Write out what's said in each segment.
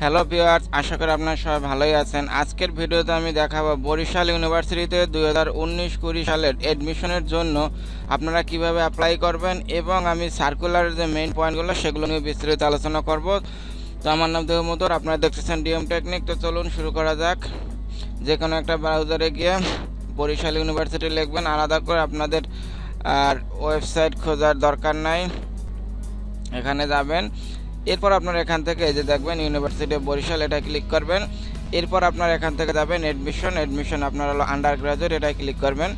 Hello viewers, আশা করি আপনারা সবাই ভালোই আছেন। আজকের ভিডিওতে আমি দেখাবো বরিশাল ইউনিভার্সিটিতে 2019-20 সালের এডমিশনের জন্য আপনারা কিভাবে অ্যাপ্লাই করবেন এবং আমি সার্কুলারের যে মেইন পয়েন্টগুলো সেগুলো নিয়ে বিস্তারিত আলোচনা করব। তো আমার নাম দেবমোদর, আপনারা দেখতেছেন Dmtechnic। তো চলুন শুরু করা যাক। যে কোনো একটা ব্রাউজারে গিয়ে বরিশাল ইউনিভার্সিটি লিখবেন, আলাদা করে আপনাদের আর ওয়েবসাইট খোঁজার দরকার নাই। এখানে যাবেন, এরপর আপনারা এখান থেকে এই যে দেখবেন ইউনিভার্সিটি অফ বরিশাল, এটা ক্লিক করবেন। এরপর আপনারা এখান থেকে যাবেন এডমিশন আপনার হলো আন্ডার গ্রাজুয়েট, এটাই ক্লিক করবেন।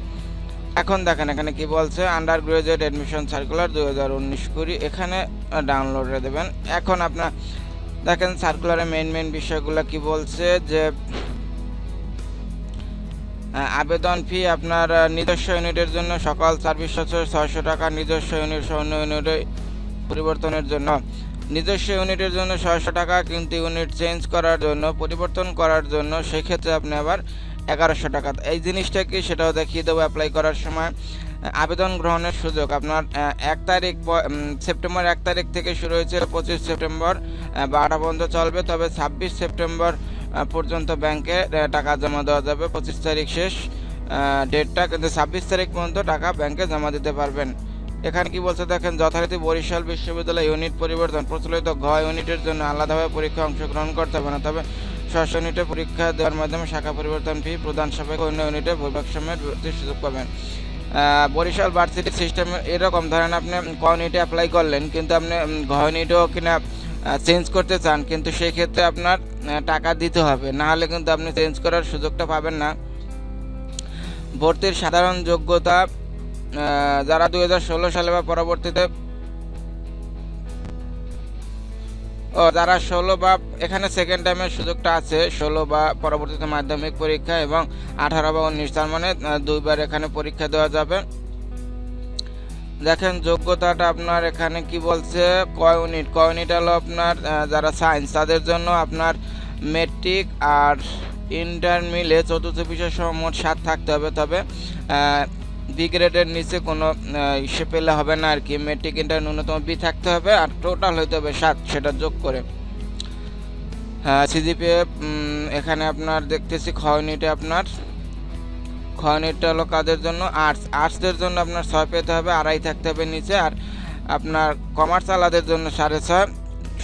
এখন দেখেন এখানে কি বলছে, আন্ডার গ্রাজুয়েট এডমিশন সার্কুলার 2019-20, এখানে ডাউনলোডে দেবেন। এখন আপনার দেখেন সার্কুলারের মেইন বিষয়গুলো কি বলছে, যে আবেদন ফি আপনার নিজস্ব ইউনিটের জন্য সকল সার্ভিস 600 টাকা, নিজস্ব ইউনিট অন্য ইউনিটে পরিবর্তনের জন্য নিজস্ব ইউনিটের জন্য 600 টাকা, কিন্তু ইউনিট চেঞ্জ করার জন্য পরিবর্তন করার জন্য সেক্ষেত্রে আপনি আবার 1100 টাকা। এই জিনিসটা কি সেটাও দেখিয়ে দেবো অ্যাপ্লাই করার সময়। আবেদন গ্রহণের সুযোগ আপনার সেপ্টেম্বর 1 তারিখ থেকে শুরু হয়েছে, 25 সেপ্টেম্বর 12টা পর্যন্ত চলবে। তবে 26 সেপ্টেম্বর পর্যন্ত ব্যাংকে টাকা জমা দেওয়া যাবে। 25 তারিখ শেষ ডেটটা, কিন্তু 26 তারিখ পর্যন্ত টাকা ব্যাংকে জমা দিতে পারবেন। এখানে কি বলছে দেখেন, যথারীতি বরিশাল বিশ্ববিদ্যালয় ইউনিট পরিবর্তন প্রচলিত ঘ ইউনিটের জন্য আলাদাভাবে পরীক্ষা অংশগ্রহণ করতে হবে না, তবে ষষ্ঠ ইউনিটে পরীক্ষা দেওয়ার মাধ্যমে শাখা পরিবর্তন ফি প্রদান সাপেক্ষে অন্য ইউনিটে ভূরিভাগসমের সুযোগ পাবেন। বরিশাল ভার্সিটি সিস্টেম এরকম, ধরেন আপনি ক ইউনিটে অ্যাপ্লাই করলেন, কিন্তু আপনি ঘ ইউনিটেও কিনা চেঞ্জ করতে চান, কিন্তু সেই ক্ষেত্রে আপনার টাকা দিতে হবে, না হলে কিন্তু আপনি চেঞ্জ করার সুযোগটা পাবেন না। ভর্তির সাধারণ যোগ্যতা যারা 2016 সালে বা পরবর্তীতে যারা 16 বা এখানে সেকেন্ড টাইমের সুযোগটা আছে, 16 বা পরবর্তীতে মাধ্যমিক পরীক্ষা এবং 18 বা 19, তার মানে দুইবার এখানে পরীক্ষা দেওয়া যাবে। দেখেন যোগ্যতাটা আপনার এখানে কি বলছে, ক ইউনিট হলো আপনার যারা সায়েন্স তাদের জন্য আপনার মেট্রিক আর ইন্টার মিলে চতুর্থ বিষয় সহ মোট 7 থাকতে হবে। তবে বি গ্রেডের নিচে কোনো ইসে পেলে হবে না আর কি। মেট্রিক ইন্টার ন্যূনতম বি থাকতে হবে, আর টোটাল হইতে হবে 7, সেটা যোগ করে। সিজিপিএ এখানে আপনার দেখতেছি খ ইউনিটে আপনার খ ইউনিটটা হলো কাদের জন্য, আর্টসদের জন্য আপনার 6 পেতে হবে, 2.5 থাকতে হবে নিচে। আর আপনার কমার্স আলাদের জন্য 6.5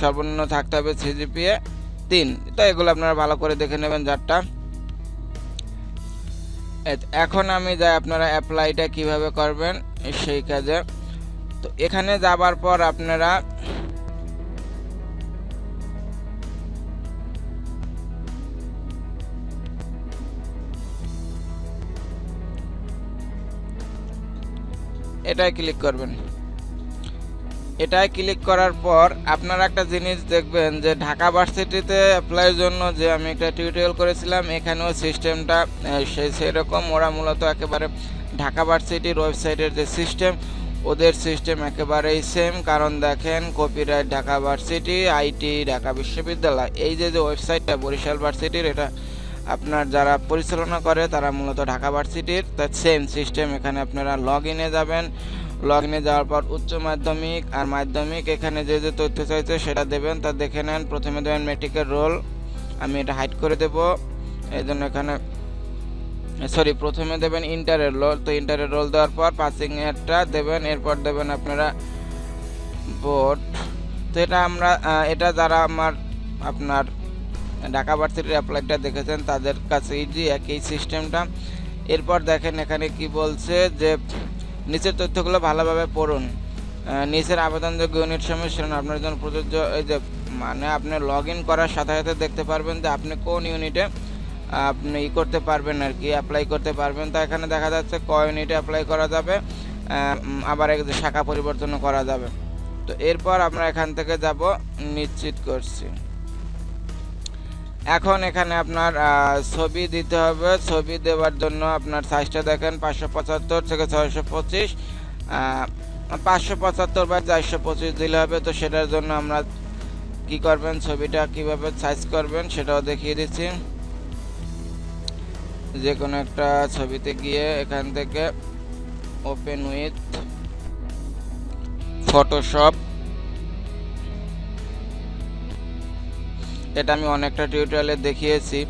সর্বনিম্ন থাকতে হবে, সিজিপিএ 3। তো এগুলো আপনারা ভালো করে দেখে নেবেন যারটা। এখন আমি যাই আপনারা অ্যাপ্লাইটা কিভাবে করবেন সেই কাজে। তো এখানে যাবার পর আপনারা এটাই ক্লিক করবেন। এটাই ক্লিক করার পর আপনারা একটা জিনিস দেখবেন, যে ঢাকা ভার্সিটিতে অ্যাপ্লাইয়ের জন্য যে আমি একটা টিউটোরিয়াল করেছিলাম, এখানেও সিস্টেমটা সেরকম। ওরা মূলত একেবারে ঢাকা ভার্সিটির ওয়েবসাইটের যে সিস্টেম, ওদের সিস্টেম একেবারেই সেম। কারণ দেখেন, copyright Dhaka varsity, IT Dhaka বিশ্ববিদ্যালয়, এই যে ওয়েবসাইটটা বরিশাল ভার্সিটির, এটা আপনার যারা পরিচালনা করে তারা মূলত ঢাকা ভার্সিটির, তার সেম সিস্টেম। এখানে আপনারা লগ ইনে যাবেন, লগ ইনে যাওয়ার পর উচ্চ মাধ্যমিক আর মাধ্যমিক এখানে যে তথ্য চাইছে সেটা দেবেন। তা দেখে নেন, প্রথমে দেবেন মেট্রিকের রোল, আমি এটা হাইড করে দেব এই জন্য এখানে, প্রথমে দেবেন ইন্টারের রোল। তো ইন্টারের রোল দেওয়ার পর পাসিং এরটা দেবেন, এরপর দেবেন আপনারা বোর্ড। তো এটা যারা আপনার ঢাকা ভার্সিটির অ্যাপ্লাইটা দেখেছেন তাদের কাছে ইজি একই সিস্টেমটা। এরপর দেখেন এখানে কি বলছে, যে নিচের তথ্যগুলো ভালোভাবে পড়ুন। নিচের আবেদনযোগ্য ইউনিট সমস্যা আপনার জন্য প্রযোজ্য। এই যে মানে আপনি লগ ইন করার সাথে সাথে দেখতে পারবেন যে আপনি কোন ইউনিটে আপনি করতে পারবেন আর কি, অ্যাপ্লাই করতে পারবেন। তো এখানে দেখা যাচ্ছে ক ইউনিটে অ্যাপ্লাই করা যাবে, আবার এক শাখা পরিবর্তনও করা যাবে। তো এরপর আমরা এখান থেকে যাব নিশ্চিত করছি। এখন এখানে আপনার ছবি দিতে হবে। ছবি দেওয়ার জন্য আপনার সাইজটা দেখেন 575 থেকে 625, 575 বাই 425 দিলে হবে। তো সেটার জন্য আমরা কি করবেন, ছবিটা কিভাবে সাইজ করবেন সেটাও দেখিয়ে দিচ্ছি। যে কোনো একটা ছবিতে গিয়ে এখান থেকে ওপেন উইথ ফটোশপ, এটা আমি অনেকটা টিউটোরিয়ালে দেখিয়েছি।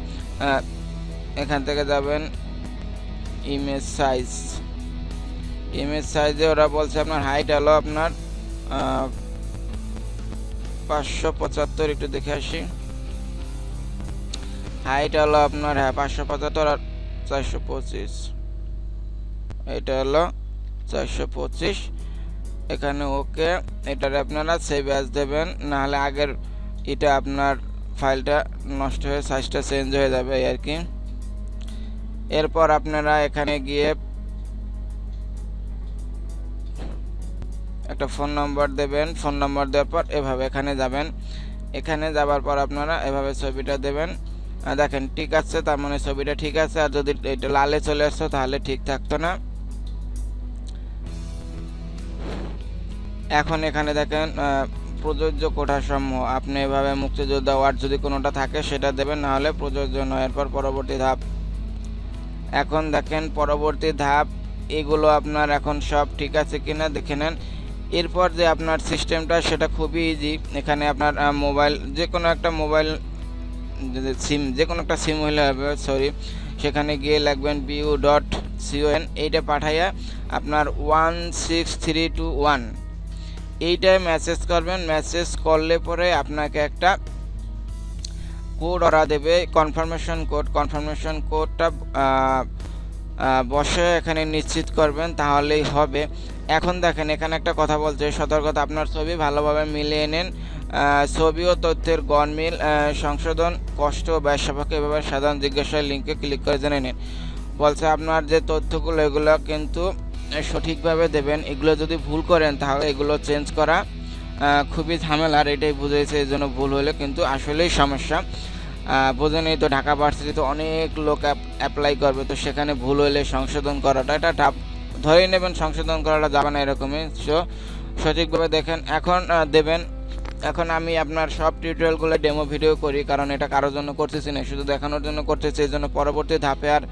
এখান থেকে যাবেন ইমেজ সাইজে ওরা বলছে আপনার হাইট হলো আপনার 575, একটু দেখে আসি। হাইট হলো আপনার 575 আর 425, এটা হলো 425। এখানে ওকে, এটারে আপনারা সেভ অ্যাজ দেবেন, নাহলে আগের এটা আপনার ফাইলটা নষ্ট হয়ে সাইজটা চেঞ্জ হয়ে যাবে আর কি। এরপর আপনারা এখানে গিয়ে একটা ফোন নাম্বার দেবেন। ফোন নাম্বার দেওয়ার পর এভাবে এখানে যাবেন। এখানে যাবার পর আপনারা এভাবে ছবিটা দেবেন। দেখেন ঠিক আছে, তার মানে ছবিটা ঠিক আছে। আর যদি এটা লালে চলে আসতো তাহলে ঠিক থাকতো না। এখন এখানে দেখেন প্রযোজ্য কোটাসমূহ, আপনি এভাবে মুক্তিযোদ্ধা ওয়ার্ড যদি কোনোটা থাকে সেটা দেবেন, না হলে প্রযোজ্য নয়। এরপর পরবর্তী ধাপ। এখন দেখেন পরবর্তী ধাপ, এগুলো আপনার এখন সব ঠিক আছে কিনা দেখে নেন। এরপর যে আপনার সিস্টেমটা সেটা খুবই ইজি। এখানে আপনার মোবাইল, যে কোনো একটা মোবাইল সিম, যে কোনো একটা সিম হলে হবে, সেখানে গিয়ে লাগবেন bu.con, এইটা পাঠাইয়া আপনার 16321 এইটায় মেসেজ করবেন। মেসেজ করলে পরে আপনাকে একটা কোড ওরা দেবে, কনফার্মেশন কোডটা বসে এখানে নিশ্চিত করবেন, তাহলেই হবে। এখন দেখেন এখানে একটা কথা বলছে, সতর্কতা, আপনার ছবি ভালোভাবে মিলিয়ে নিন। ছবি ও তথ্যের গণমিল সংশোধন কষ্ট ও ব্যবসাপক্ষে এভাবে সাধারণ জিজ্ঞাসার লিঙ্কে ক্লিক করে জেনে নিন। বলছে আপনার যে তথ্যগুলো এগুলো কিন্তু সঠিকভাবে দেবেন। এগুলো যদি ভুল করেন তাহলে এগুলো চেঞ্জ করা খুবই ঝামেলার, এটাই বুঝেছে। এই জন্য ভুল হলে কিন্তু আসলেই সমস্যা। বোঝেনই তো, ঢাকা ভার্সিটিতে অনেক লোক অ্যাপ্লাই করবে, তো সেখানে ভুল হলে সংশোধন করাটা এটা টাফ, ধরেই নেবেন সংশোধন করাটা যাবে না এরকমই। সঠিকভাবে দেখেন এখন দেবেন। এখন আমি আপনার সব টিউটোরিয়ালগুলো ডেমো ভিডিও করি, কারণ এটা কারোর জন্য করতেছি না, শুধু দেখানোর জন্য করতেছি। এই জন্য পরবর্তী ধাপে আর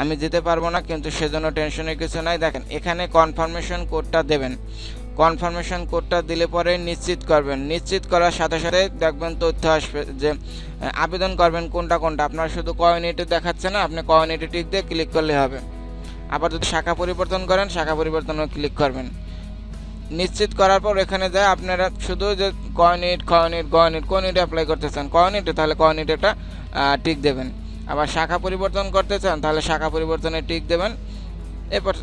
আমি যেতে পারবো না, কিন্তু সেজন্য টেনশনের কিছু নাই। দেখেন এখানে কনফার্মেশন কোডটা দেবেন। কনফার্মেশন কোডটা দিলে পরে নিশ্চিত করবেন। নিশ্চিত করার সাথে সাথে দেখবেন তথ্য আসবে যে আবেদন করবেন কোনটা। আপনার শুধু কমিউনিটি দেখাচ্ছে না, আপনি কমিউনিটি টিক দিয়ে ক্লিক করলে হবে। আবার যদি শাখা পরিবর্তন করেন, শাখা পরিবর্তনও ক্লিক করবেন। নিশ্চিত করার পর এখানে যায় আপনারা শুধু যে কমিউনিটি অ্যাপ্লাই করতে চান কমিউনিটি, তাহলে কমিউনিটি একটা টিক দেবেন। আবার শাখা পরিবর্তন করতে চান তাহলে শাখা পরিবর্তনে টিক দেবেন, এরপর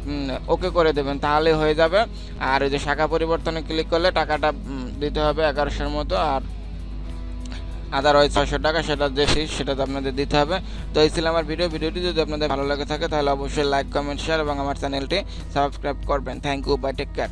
ওকে করে দেবেন, তাহলে হয়ে যাবে। আর ওই যে শাখা পরিবর্তনে ক্লিক করলে টাকাটা দিতে হবে 1100-এর মতো, আর আদারওয়াইজ 600 টাকা, সেটা যে ফিস সেটা তো আপনাদের দিতে হবে। তো এই ছিল আমার ভিডিওটি যদি আপনাদের ভালো লাগে থাকে তাহলে অবশ্যই লাইক, কমেন্ট, শেয়ার এবং আমার চ্যানেলটি সাবস্ক্রাইব করবেন। Thank you, bye, take care.